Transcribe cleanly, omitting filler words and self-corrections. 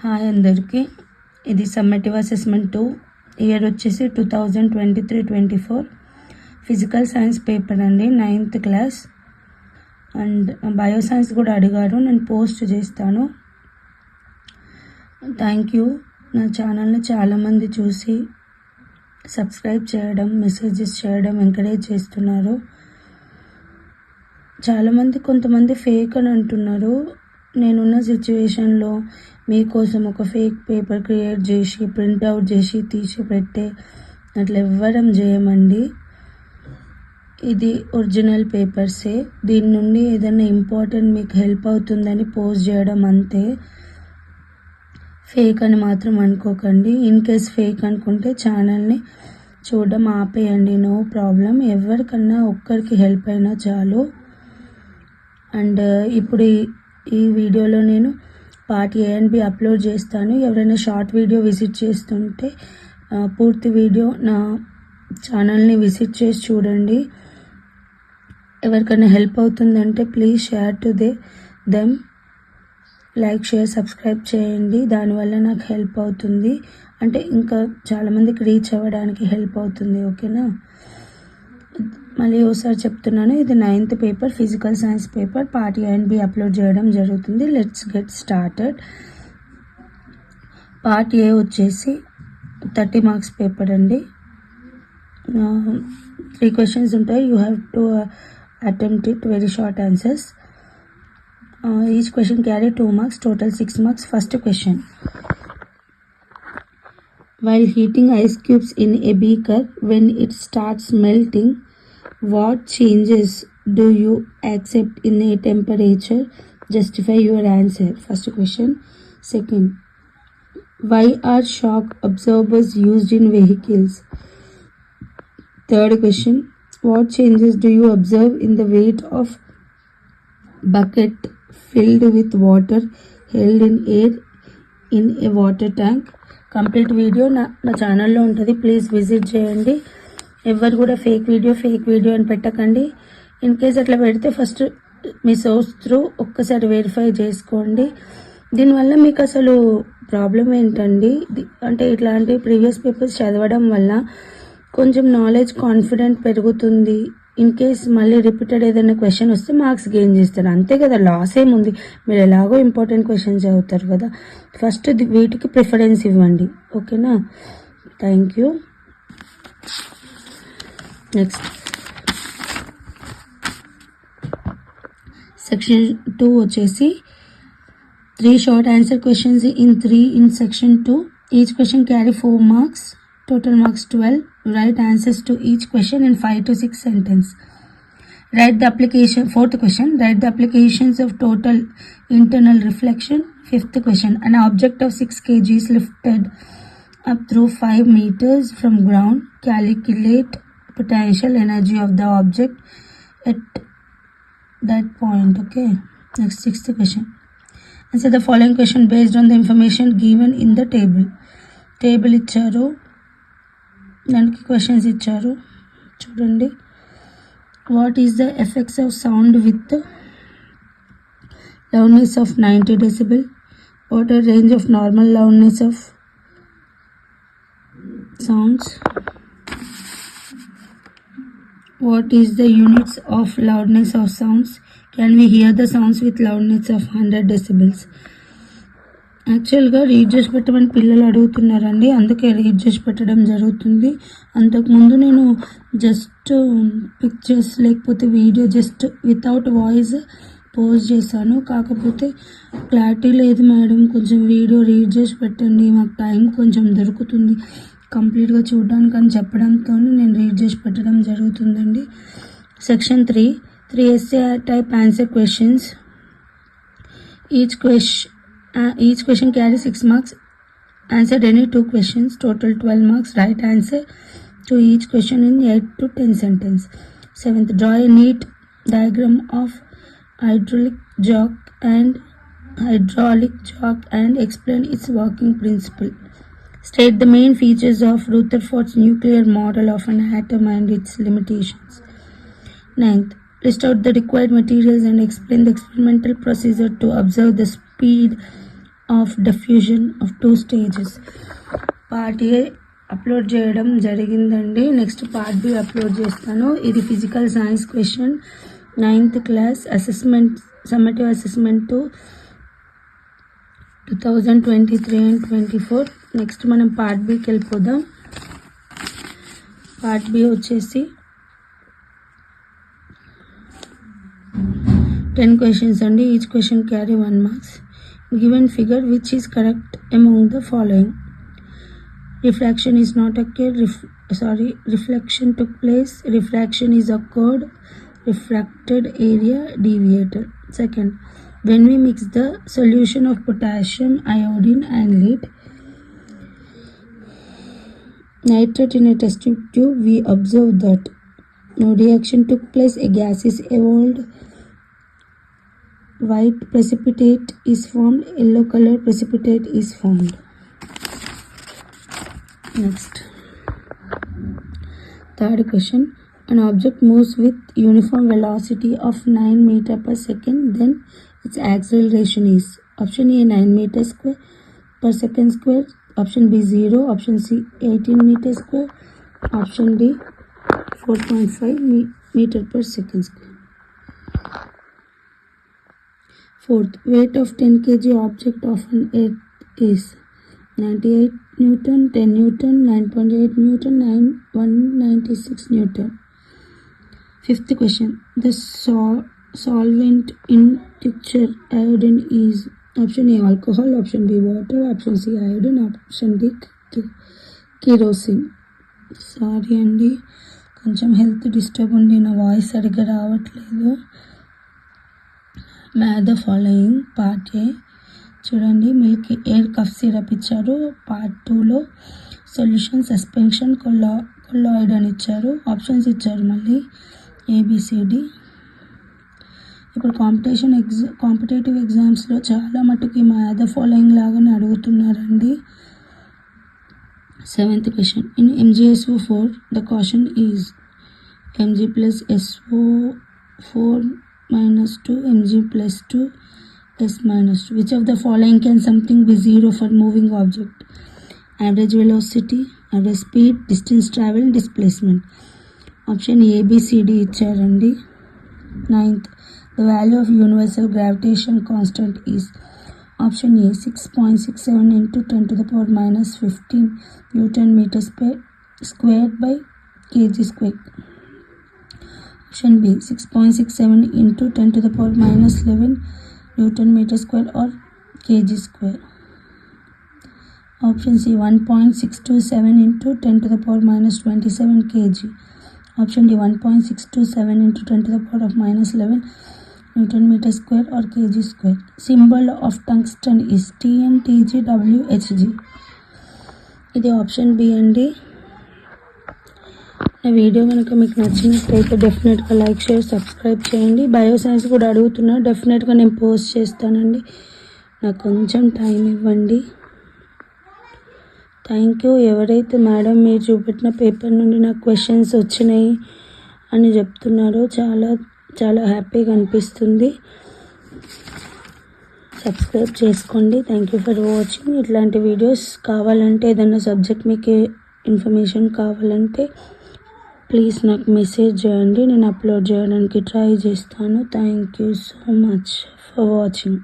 Hi అందరికీ. ఇది summative assessment 2 year వచ్చేసి 2023-24 ఫిజికల్ సైన్స్ పేపర్ అండి, 9th class. And bio science కూడా అడిగారు, నేను పోస్ట్ చేస్తాను. Thank you. నా ఛానల్ని చాలామంది చూసి సబ్స్క్రైబ్ చేయడం, మెసేజెస్ చేయడం ఎంకరేజ్ చేస్తున్నారు. చాలామంది కొంతమంది ఫేక్ అని అంటున్నారు. నేనున్న సిచ్యువేషన్లో మీకోసం ఒక ఫేక్ పేపర్ క్రియేట్ చేసి ప్రింట్అవుట్ చేసి తీసి పెట్టే అట్లా ఎవ్వరం చేయమండి. ఇది ఒరిజినల్ పేపర్సే. దీని నుండి ఏదైనా ఇంపార్టెంట్ మీకు హెల్ప్ అవుతుందని పోస్ట్ చేయడం అంతే. ఫేక్ అని మాత్రం అనుకోకండి. ఇన్ కేస్ ఫేక్ అనుకుంటే ఛానల్ని చూడడం ఆపేయండి, నో ప్రాబ్లం. ఎవరికన్నా ఒక్కరికి హెల్ప్ అయినా చాలు. అండ్ ఇప్పుడు ఈ వీడియోలో నేను part A and B upload చేస్తాను. ఎవరైనా షార్ట్ వీడియో విజిట్ చేస్తుంటే పూర్తి వీడియో నా ఛానల్ని విజిట్ చేసి చూడండి. ఎవరికైనా హెల్ప్ అవుతుందంటే please share to them. Like, share, subscribe చేయండి. దానివల్ల నాకు హెల్ప్ అవుతుంది, అంటే ఇంకా చాలామందికి రీచ్ అవ్వడానికి హెల్ప్ అవుతుంది. ఓకేనా? మళ్ళీ ఒకసారి చెప్తున్నాను, ఇది 9th paper physical science paper. Part A and B upload చేయడం జరుగుతుంది. Let's get started. Part A వచ్చేసి 30 మార్క్స్ పేపర్ అండి. 3 క్వశ్చన్స్ ఉంటాయి. You have to attempt it, very short answers. Each question carry 2 marks, total 6 marks. First question: while heating ice cubes in a beaker, when it starts melting, what changes do you accept in a temperature? Justify your answer. First question. Second, why are shock absorbers used in vehicles? Third question, what changes do you observe in the weight of bucket filled with water held in air in a water tank? Complete video నా ఛానల్లో ఉంటుంది, please visit చేయండి. ఎవరు కూడా fake video అని పెట్టకండి. In case అట్లా పెడితే ఫస్ట్ మీ సోర్స్ త్రూ ఒక్కసారి వెరిఫై చేసుకోండి. దీనివల్ల మీకు అసలు ప్రాబ్లం ఏంటండి అంటే ఇట్లాంటి ప్రీవియస్ పేపర్స్ చదవడం వల్ల కొంచెం నాలెడ్జ్, కాన్ఫిడెంట్ పెరుగుతుంది. ఇన్ కేస్ మళ్ళీ రిపీటెడ్ ఏదైనా క్వశ్చన్ వస్తే మార్క్స్ గెయిన్ చేస్తారు, అంతే కదా, లాస్ ఏముంది. మీరు ఎలాగో ఇంపార్టెంట్ క్వశ్చన్స్ చదువుతారు కదా. ఫస్ట్ వీటికి ప్రిఫరెన్స్ ఇవ్వండి, ఓకేనా? Thank you. నెక్స్ట్ సెక్షన్ 2 వచ్చేసి 3 short answer questions in section 2. Each question carry 4 marks, total marks 12. Write answers to each question in 5 to 6 sentences. Write the application. Fourth question, write the applications of total internal reflection. Fifth question, an object of 6 kg is lifted up through 5 meters from ground. Calculate potential energy of the object at that point. Okay. Next, sixth question. Answer the following question based on the information given in the table. Table ఇచ్చారు, దానికి questions ఇచ్చారు, చూడండి. What is the effects of sound with loudness of 90 decibel? What are range of normal loudness of sounds? What is the units of loudness of sounds? Can we hear the sounds with loudness of 100 decibels? యాక్చువల్గా read చేసి పెట్టమని పిల్లలు అడుగుతున్నారండి, అందుకే read చేసి పెట్టడం జరుగుతుంది. అంతకుముందు నేను జస్ట్ పిక్చర్స్ లేకపోతే video just without voice post చేశాను. కాకపోతే క్లారిటీ లేదు మేడం, కొంచెం వీడియో రీడ్ చేసి పెట్టండి, మాకు టైం కొంచెం దొరుకుతుంది కంప్లీట్గా చూడడానికి అని చెప్పడంతో నేను రీడ్ చేసి పెట్టడం జరుగుతుందండి. Section 3 essay type answer questions. Each question carries 6 marks. Answered any 2 questions, total 12 marks. Right answer to each question in 8 to 10 sentences. 7th, draw a neat diagram of hydraulic jock and explain its working principle. State the main features of Rutherford's nuclear model of an atom and its limitations. 9th, list out the required materials and explain the experimental procedure to observe the speed of diffusion of 2 stages. Part A upload చేయడం జరిగిందండి. Next part B upload చేస్తాను. ఇది physical science question, 9th class assessment, summative assessment 2023 and 24. Next మనం part బికి వెళ్ళిపోదాం. Part B వచ్చేసి 10 questions అండి. Each question carry 1 marks. Given figure, which is correct among the following? Refraction is not occurred. Reflection took place. Refraction is occurred. Refracted area deviated. Second, when we mix the solution of potassium, iodine and lead nitrate in a test tube, we observe that no reaction took place. A gas is evolved. White precipitate is formed. Yellow color precipitate is formed. Next, third question. An object moves with uniform velocity of 9 meter per second. Then its acceleration is option A 9 meter square per second square. Option B 0. Option C 18 meter square. Option D 4.5 meter per second square. Fourth, weight of 10 kg object of an earth is 98 Newton, 10 Newton, 9.8 Newton, 196 Newton. Fifth question. The solvent in tincture iodine is option A alcohol, option B water, option C iodine, option D kerosene. Sorry అండి, కొంచెం health disturb ఉంది, నా voice సరిగ్గా రావట్లేదు. Math the following. Part A చూడండి, milk air cough syrup ఇచ్చారు. Part 2లో solution suspension colloid అని ఇచ్చారు. ఆప్షన్స్ ఇచ్చారు మళ్ళీ ABCD. ఇప్పుడు కాంపిటేటివ్ ఎగ్జామ్స్లో చాలా మటుకు మ్యాథ్ ద ఫాలోయింగ్ లాగానే అడుగుతున్నారండి. 7th question. In MgSO4, the quotient is Mg plus SO4 minus 2 Mg plus 2 S minus 2. Which of the following can something be 0 for moving object? Average velocity, average speed, distance travel, displacement. Option A, B, C, D ఇచ్చారండి. 9th, the value of universal gravitation constant is option A 6.67 into 10 to the power minus 15 Newton meter squared by kg square. Option B 6.67 into 10 to the power minus 11 Newton meter square or kg square. Option C 1.627 into 10 to the power minus 27 kg. Option D 1.627 into 10 to the power of minus 11 Newton meter square or kg square. Symbol of tungsten is Tn, Tg, W, Hg. ఇది option B అండి. నా video కనుక మీకు నచ్చినట్లయితే డెఫినెట్గా like, share, subscribe చేయండి. Bioscience కూడా అడుగుతున్నా, డెఫినెట్గా నేను పోస్ట్ చేస్తానండి. నాకు కొంచెం టైం ఇవ్వండి. Thank you. ఎవరైతే మేడం మీరు చూపెట్టిన పేపర్ నుండి నాకు క్వశ్చన్స్ వచ్చినాయి అని చెప్తున్నారో చాలా చాలా హ్యాపీగా అనిపిస్తుంది. సబ్స్క్రైబ్ చేసుకోండి. Thank you for watching. ఇట్లాంటి వీడియోస్ కావాలంటే, ఏదైనా సబ్జెక్ట్ మీకు ఇన్ఫర్మేషన్ కావాలంటే ప్లీజ్ నాకు మెసేజ్ చేయండి, నేను అప్లోడ్ చేయడానికి ట్రై చేస్తాను. Thank you so much for watching.